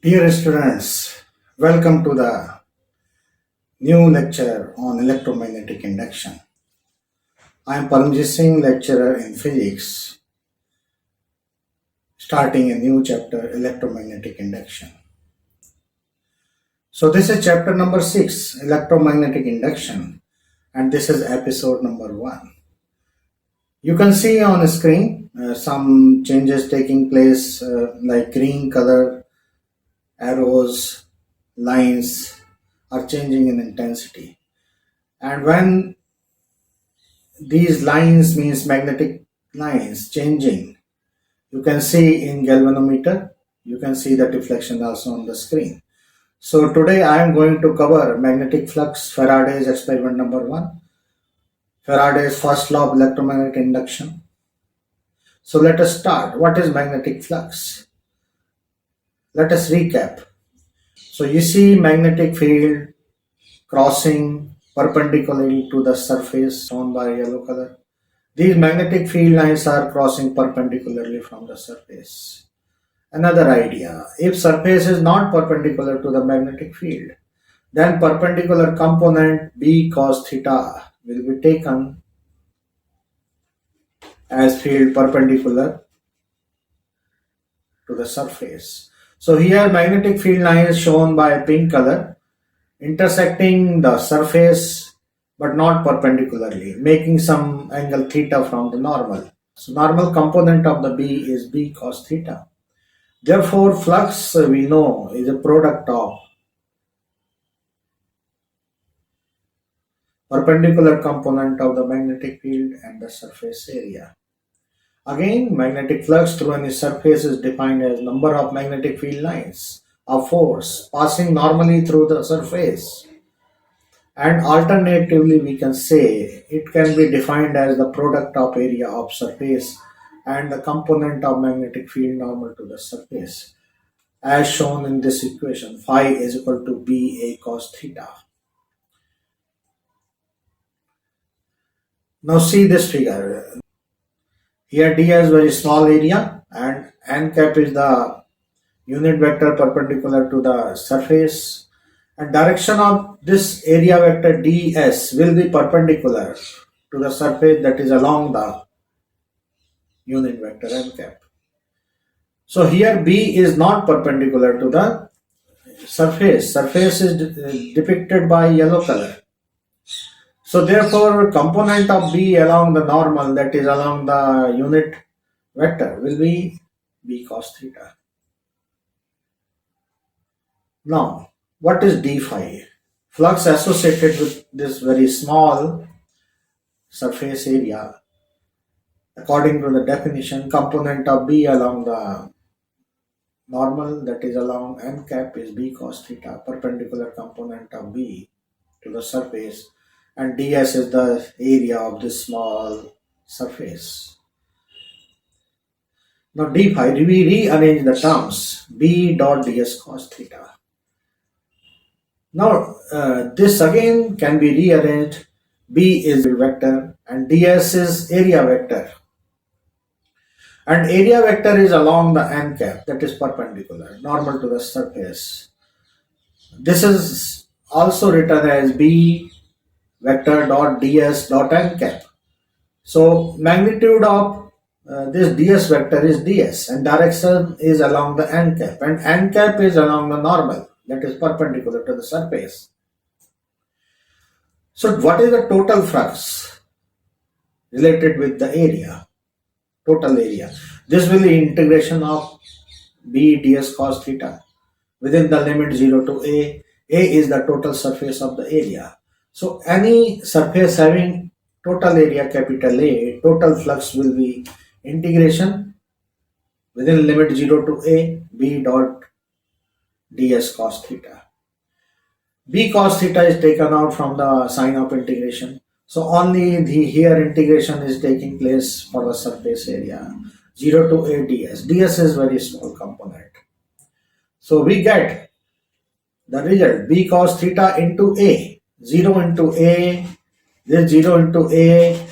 Dear students, welcome to the new lecture on electromagnetic induction. I am Paramjit Singh, lecturer in physics, starting a new chapter, electromagnetic induction. So this is chapter number 6, electromagnetic induction, and this is episode number 1. You can see on the screen some changes taking place like green color, arrows, lines are changing in intensity. And when these lines means magnetic lines changing, you can see in galvanometer, you can see the deflection also on the screen. So today I am going to cover magnetic flux, Faraday's experiment number 1, Faraday's first law of electromagnetic induction. So let us start. What is magnetic flux? Let us recap. So you see magnetic field crossing perpendicularly to the surface shown by yellow color. These magnetic field lines are crossing perpendicularly from the surface. Another idea, if surface is not perpendicular to the magnetic field, then perpendicular component B cos theta will be taken as field perpendicular to the surface. So here magnetic field line is shown by pink color intersecting the surface but not perpendicularly, making some angle theta from the normal. So normal component of the B is B cos theta. Therefore, flux we know is a product of perpendicular component of the magnetic field and the surface area. Again, magnetic flux through any surface is defined as number of magnetic field lines of force passing normally through the surface. And alternatively, we can say it can be defined as the product of area of surface and the component of magnetic field normal to the surface, as shown in this equation. Phi is equal to B A cos theta. Now see this figure. Here d has very small area and n cap is the unit vector perpendicular to the surface, and direction of this area vector ds will be perpendicular to the surface, that is along the unit vector n cap. So here B is not perpendicular to the surface. Surface is depicted by yellow color. So therefore, component of B along the normal, that is along the unit vector, will be B cos theta. Now, what is d phi? Flux associated with this very small surface area. According to the definition, component of B along the normal, that is along n cap, is B cos theta, perpendicular component of B to the surface, and ds is the area of this small surface. Now d phi, we rearrange the terms B dot ds cos theta. Now this again can be rearranged. B is vector and ds is area vector. And area vector is along the n cap, that is perpendicular, normal to the surface. This is also written as B vector dot ds dot n cap. So magnitude of this ds vector is ds and direction is along the n cap, and n cap is along the normal, that is perpendicular to the surface. So what is the total flux related with the area? Total area. This will be integration of B ds cos theta within the limit 0 to A. A is the total surface of the area. So any surface having total area capital A, total flux will be integration within limit 0 to A, B dot ds cos theta. B cos theta is taken out from the sign of integration. So only the here integration is taking place for the surface area. 0 to A ds. ds is very small component. So we get the result B cos theta into A. 0 into A, this 0 into A,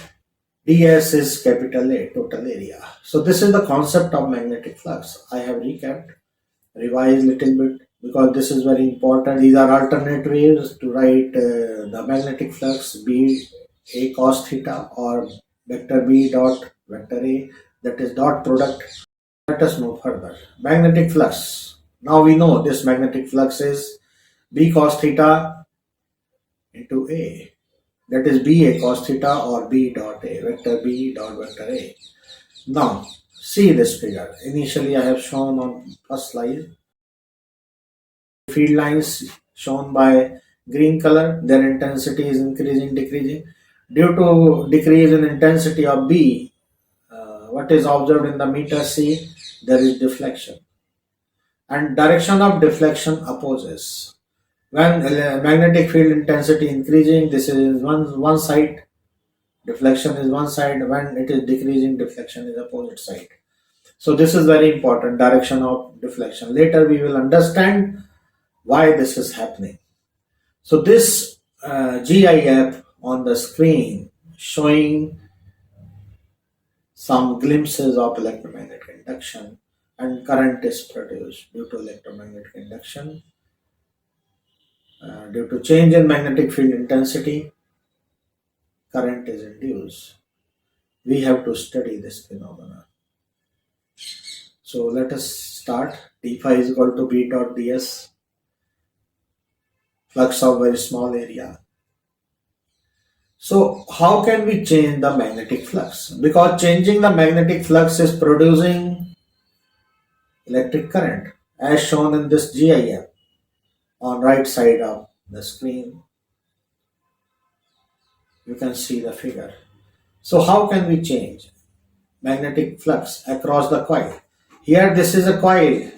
ds is capital A, total area. So this is the concept of magnetic flux. I have recapped. revise little bit because this is very important. These are alternate ways to write the magnetic flux B A cos theta or vector B dot vector A, that is dot product. Let us move further. Magnetic flux. Now we know this magnetic flux is B cos theta into A. That is B A cos theta or B dot A, vector B dot vector A. Now see this figure. Initially I have shown on first slide field lines shown by green color, their intensity is increasing, decreasing. Due to decrease in intensity of B, what is observed in the meter C, there is deflection. And direction of deflection opposes. When magnetic field intensity increasing, this is one side, deflection is one side. When it is decreasing, deflection is opposite side. So this is very important, direction of deflection. Later we will understand why this is happening. So this GIF on the screen showing some glimpses of electromagnetic induction, and current is produced due to electromagnetic induction. Due to change in magnetic field intensity, current is induced. We have to study this phenomena. So let us start. D phi is equal to B dot ds, flux of very small area. So how can we change the magnetic flux? Because changing the magnetic flux is producing electric current as shown in this GIF on right side of the screen. You can see the figure. So how can we change magnetic flux across the coil? Here this is a coil.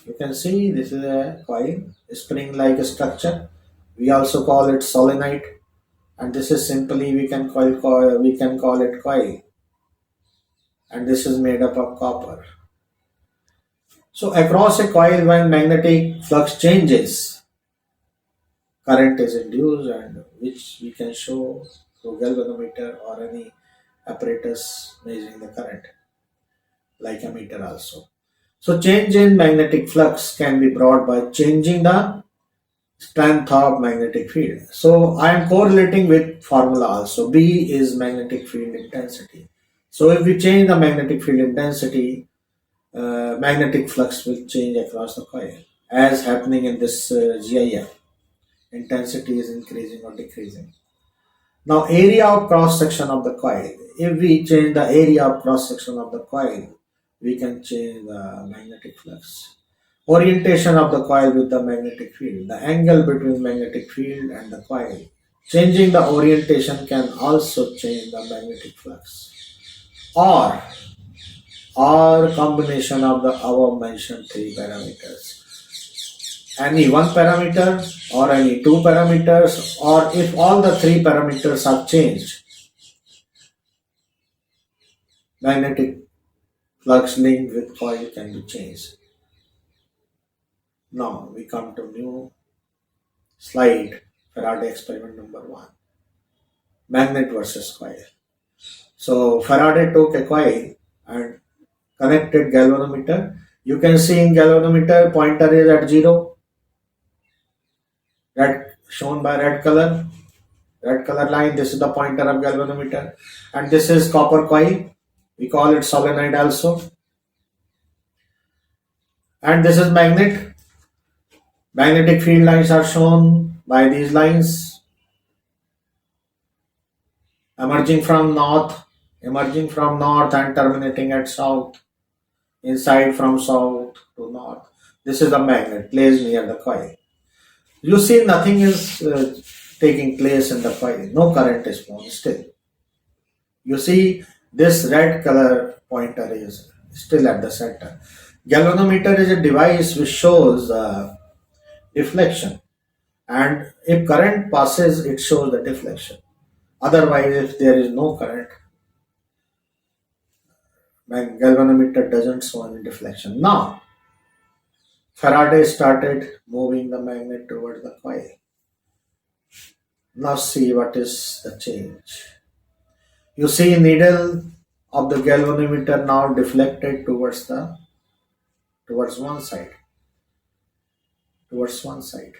You can see this is a coil, spring-like structure. We also call it solenoid, and this is simply we can call it coil, and this is made up of copper. So across a coil, when magnetic flux changes, current is induced, and which we can show through galvanometer or any apparatus measuring the current, like a meter also. So change in magnetic flux can be brought by changing the strength of magnetic field. So I am correlating with formula also. B is magnetic field intensity. So if we change the magnetic field intensity, magnetic flux will change across the coil as happening in this GIF. Intensity is increasing or decreasing. Now area of cross section of the coil. If we change the area of cross section of the coil, we can change the magnetic flux. Orientation of the coil with the magnetic field. The angle between magnetic field and the coil. Changing the orientation can also change the magnetic flux. Or combination of the above mentioned three parameters. Any one parameter or any two parameters, or if all the three parameters are changed, magnetic flux linked with coil can be changed. Now we come to new slide, Faraday experiment number 1. Magnet versus coil. So Faraday took a coil and connected galvanometer. You can see in galvanometer pointer is at 0, red shown by red color line. This is the pointer of galvanometer, and this is copper coil. We call it solenoid also. And this is magnet. Magnetic field lines are shown by these lines emerging from north and terminating at south, inside from south to north. This is the magnet placed near the coil. You see nothing is taking place in the coil. No current is flowing still. You see this red color pointer is still at the center. Galvanometer is a device which shows deflection, and if current passes, it shows the deflection. Otherwise, if there is no current, galvanometer doesn't show any deflection. Now, Faraday started moving the magnet towards the coil. Now see what is the change. You see needle of the galvanometer now deflected towards one side. towards one side.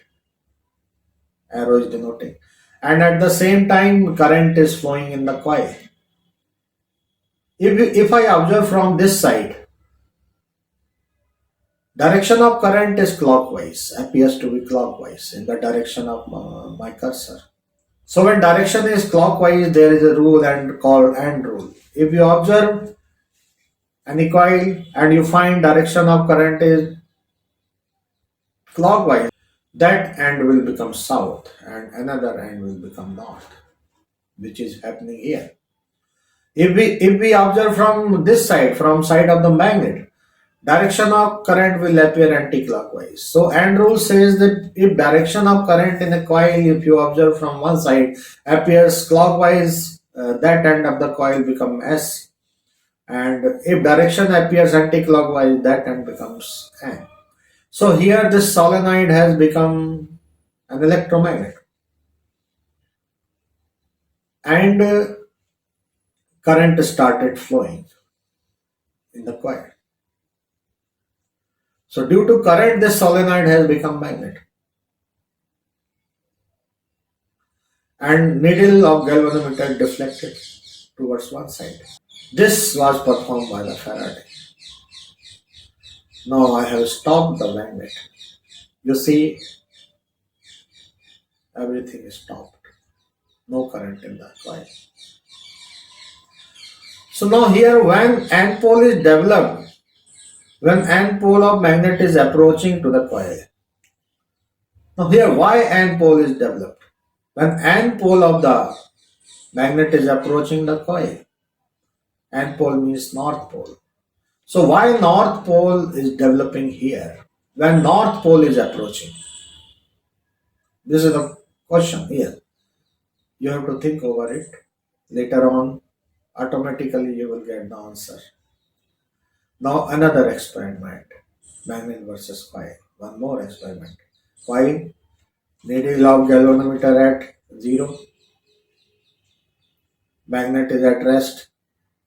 Arrow is denoting. And at the same time, current is flowing in the coil. If I observe from this side, direction of current is clockwise, appears to be clockwise in the direction of my cursor. So when direction is clockwise, there is a rule and called AND rule. If you observe any coil and you find direction of current is clockwise, that end will become south and another end will become north, which is happening here. If we observe from this side, from side of the magnet, direction of current will appear anti-clockwise. So AND rule says that if direction of current in a coil, if you observe from one side, appears clockwise, that end of the coil become S. And if direction appears anti-clockwise, that end becomes N. So here this solenoid has become an electromagnet. And current started flowing in the coil. So due to current, this solenoid has become magnet. And needle of galvanometer deflected towards one side. This was performed by the Faraday. Now I have stopped the magnet. You see, everything is stopped. No current in the coil. So now here when N pole is developed, when N pole of magnet is approaching to the coil. Now here why N pole is developed? When N pole of the magnet is approaching the coil, N pole means north pole. So why north pole is developing here when north pole is approaching? This is the question here. You have to think over it. Later on, automatically you will get the answer. Now another experiment, magnet versus coil. One more experiment. Coil, needle of galvanometer at 0. Magnet is at rest.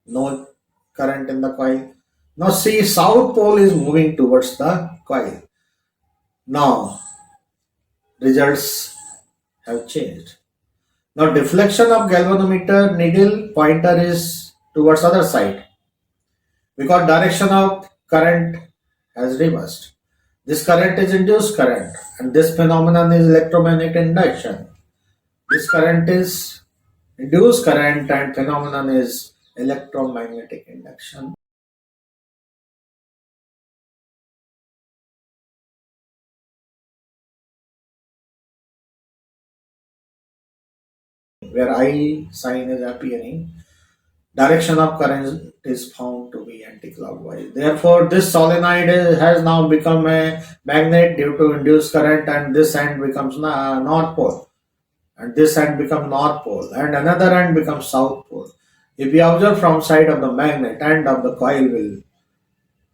No current in the coil. Now see, south pole is moving towards the coil. Now results have changed. Now deflection of galvanometer needle pointer is towards other side because direction of current has reversed. This current is induced current and this phenomenon is electromagnetic induction. This current is induced current and phenomenon is electromagnetic induction. Where I sign is appearing, direction of current is found to be anti-clockwise. Therefore, this solenoid has now become a magnet due to induced current and this end becomes north pole. And this end becomes north pole and another end becomes south pole. If we observe from side of the magnet, end of the coil will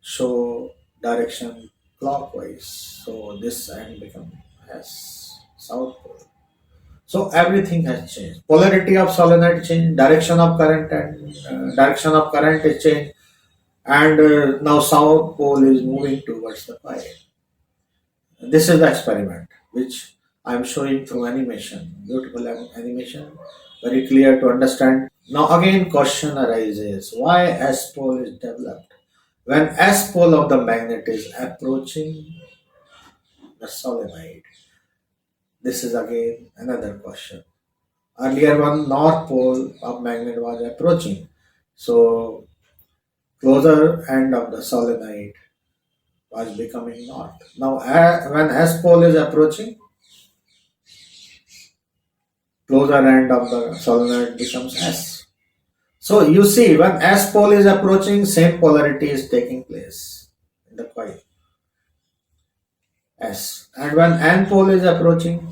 show direction clockwise. So this end becomes as south pole. So everything has changed. Polarity of solenoid changed, direction of current is changed, and now south pole is moving towards the coil. This is the experiment which I am showing through animation. Beautiful animation, very clear to understand. Now again question arises, why S pole is developed? When S pole of the magnet is approaching the solenoid. This is again another question. Earlier one north pole of magnet was approaching. So closer end of the solenoid was becoming north. Now when S pole is approaching, closer end of the solenoid becomes S. So you see, when S pole is approaching, same polarity is taking place in the coil S. And when N pole is approaching,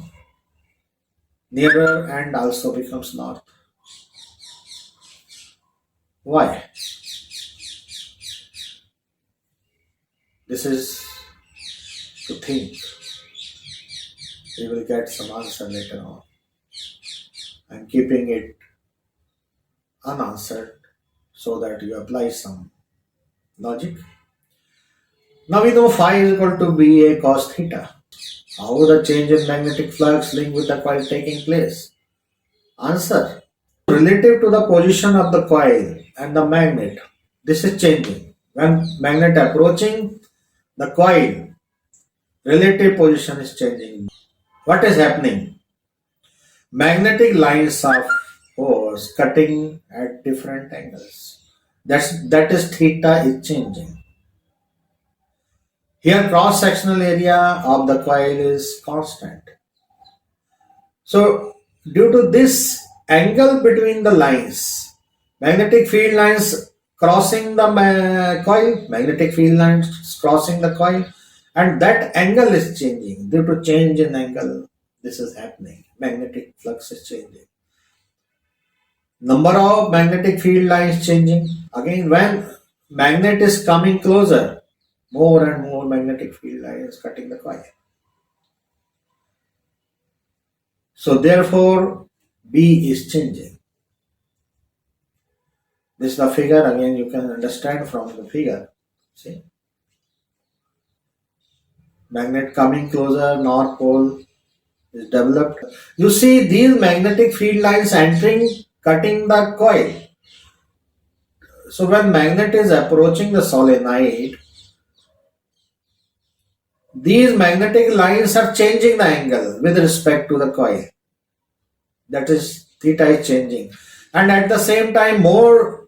nearer end also becomes north. Why? This is to think. We will get some answer later on. I'm keeping it unanswered so that you apply some logic. Now we know phi is equal to BA cos theta. How the change in magnetic flux link with the coil taking place? Answer. Relative to the position of the coil and the magnet, this is changing. When magnet approaching the coil, relative position is changing. What is happening? Magnetic lines of force cutting at different angles. That is theta is changing. Here cross sectional area of the coil is constant. So due to this angle between the lines, magnetic field lines crossing the coil, magnetic field lines crossing the coil, and that angle is changing. Due to change in angle, this is happening. Magnetic flux is changing. Number of magnetic field lines changing. Again, when magnet is coming closer, more and more magnetic field lines cutting the coil. So therefore, B is changing. This is the figure. Again, you can understand from the figure. See, magnet coming closer, north pole is developed. You see these magnetic field lines entering, cutting the coil. So when magnet is approaching the solenoid, these magnetic lines are changing the angle with respect to the coil. That is, theta is changing. And at the same time, more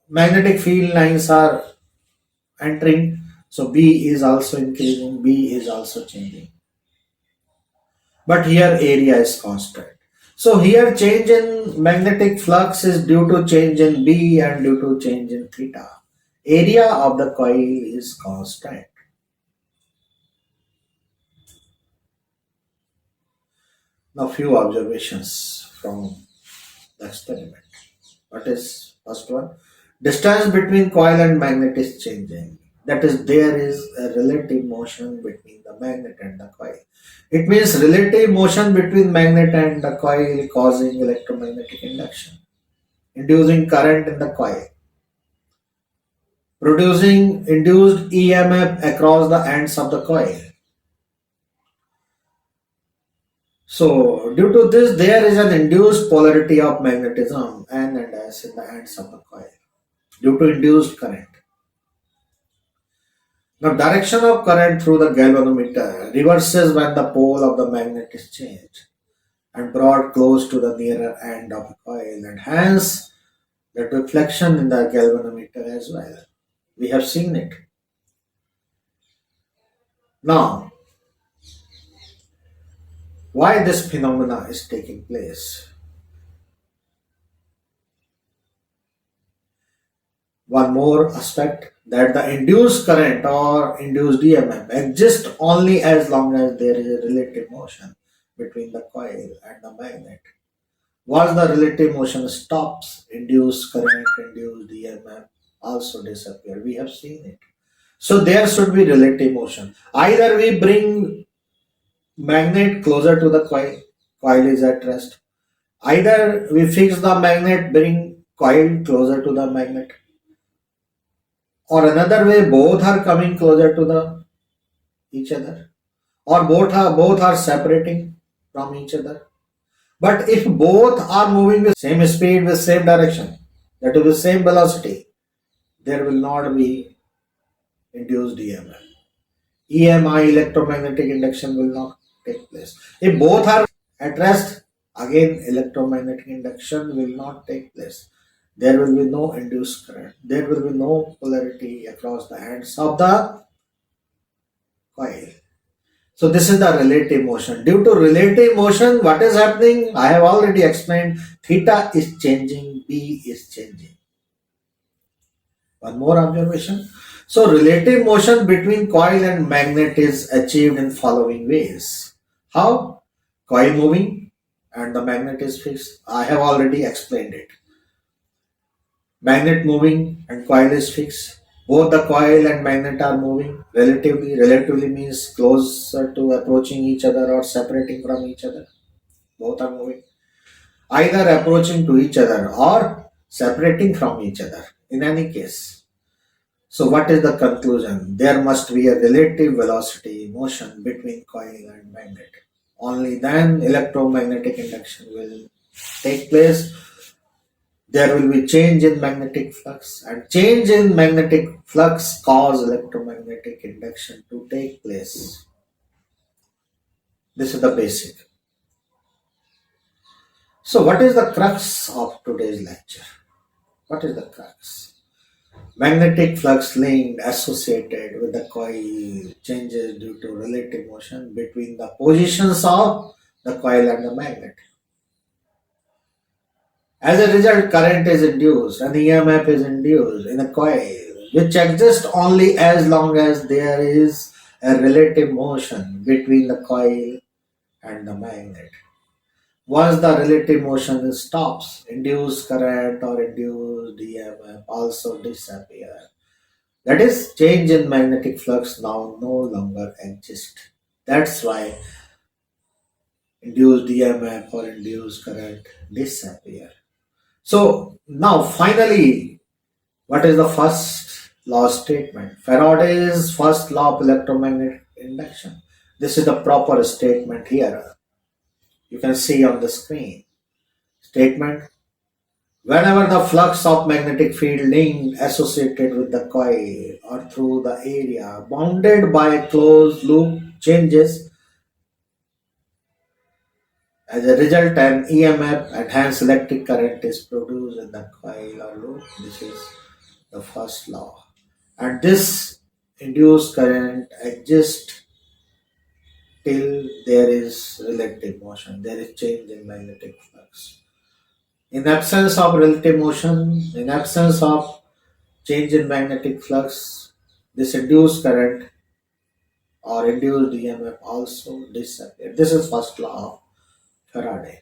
magnetic field lines are entering. So B is also increasing, B is also changing. But here area is constant. So here change in magnetic flux is due to change in B and due to change in theta. Area of the coil is constant. Now few observations from the experiment. What is first one? Distance between coil and magnet is changing. That is, there is a relative motion between the magnet and the coil. It means relative motion between magnet and the coil causing electromagnetic induction, inducing current in the coil, producing induced EMF across the ends of the coil. So due to this, there is an induced polarity of magnetism N and S in the ends of the coil due to induced current. Now, direction of current through the galvanometer reverses when the pole of the magnet is changed and brought close to the nearer end of the coil, and hence the deflection in the galvanometer as well. We have seen it. Now, why this phenomena is taking place? One more aspect, that the induced current or induced EMF exists only as long as there is a relative motion between the coil and the magnet. Once the relative motion stops, induced current, induced EMF also disappear. We have seen it. So there should be relative motion. Either we bring magnet closer to the coil, coil is at rest. Either we fix the magnet, bring coil closer to the magnet. Or another way, both are coming closer to the each other. Or both are separating from each other. But if both are moving with same speed, with same direction, that is with same velocity, there will not be induced EMF. EMI, electromagnetic induction, will not take place. If both are at rest, again electromagnetic induction will not take place. There will be no induced current. There will be no polarity across the ends of the coil. So this is the relative motion. Due to relative motion, what is happening? I have already explained. Theta is changing, B is changing. One more observation. So relative motion between coil and magnet is achieved in following ways. How? Coil moving and the magnet is fixed. I have already explained it. Magnet moving and coil is fixed. Both the coil and magnet are moving relatively. Relatively means closer to approaching each other or separating from each other. Both are moving. Either approaching to each other or separating from each other. In any case. So what is the conclusion? There must be a relative velocity motion between coil and magnet. Only then electromagnetic induction will take place. There will be change in magnetic flux, and change in magnetic flux cause electromagnetic induction to take place. This is the basic. So what is the crux of today's lecture? What is the crux? Magnetic flux linked associated with the coil changes due to relative motion between the positions of the coil and the magnet. As a result, current is induced and EMF is induced in a coil, which exists only as long as there is a relative motion between the coil and the magnet. Once the relative motion stops, induced current or induced EMF also disappear. That is, change in magnetic flux now no longer exists. That's why induced EMF or induced current disappear. So now finally, what is the first law statement? Faraday's first law of electromagnetic induction. This is the proper statement here. You can see on the screen. Statement: whenever the flux of magnetic field linked associated with the coil or through the area bounded by a closed loop changes, as a result an EMF and hence electric current is produced in the coil or loop. This is the first law. And this induced current exists till there is relative motion, there is change in magnetic flux. In absence of relative motion, in absence of change in magnetic flux, this induced current or induced EMF also disappears. This is first law of Faraday.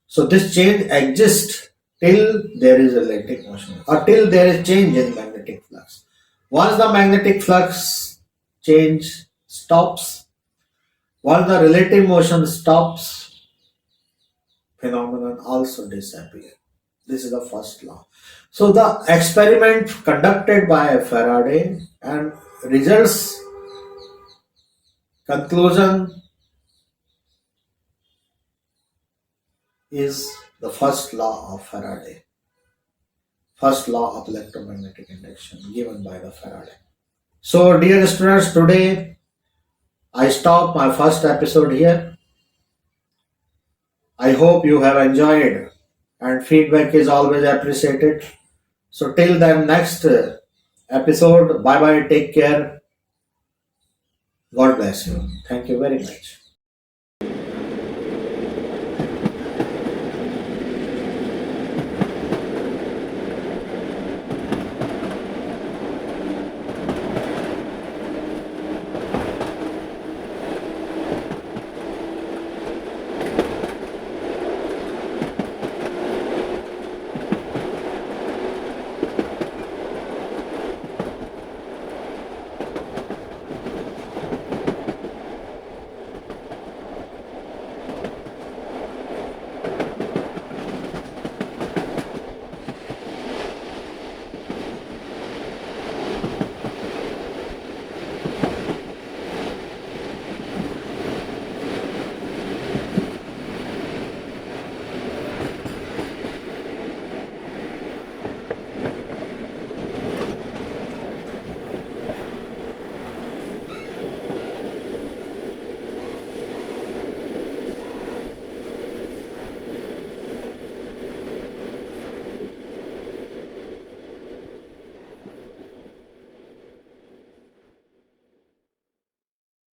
So this change exists till there is relative motion or till there is change in magnetic flux. Once the magnetic flux change stops, once the relative motion stops, phenomenon also disappears. This is the first law. So the experiment conducted by Faraday and results conclusion is the first law of Faraday, first law of electromagnetic induction given by the Faraday. So dear students, today I stop my first episode here. I hope you have enjoyed and feedback is always appreciated. So till then next episode, bye bye, take care. God bless you. Thank you very much.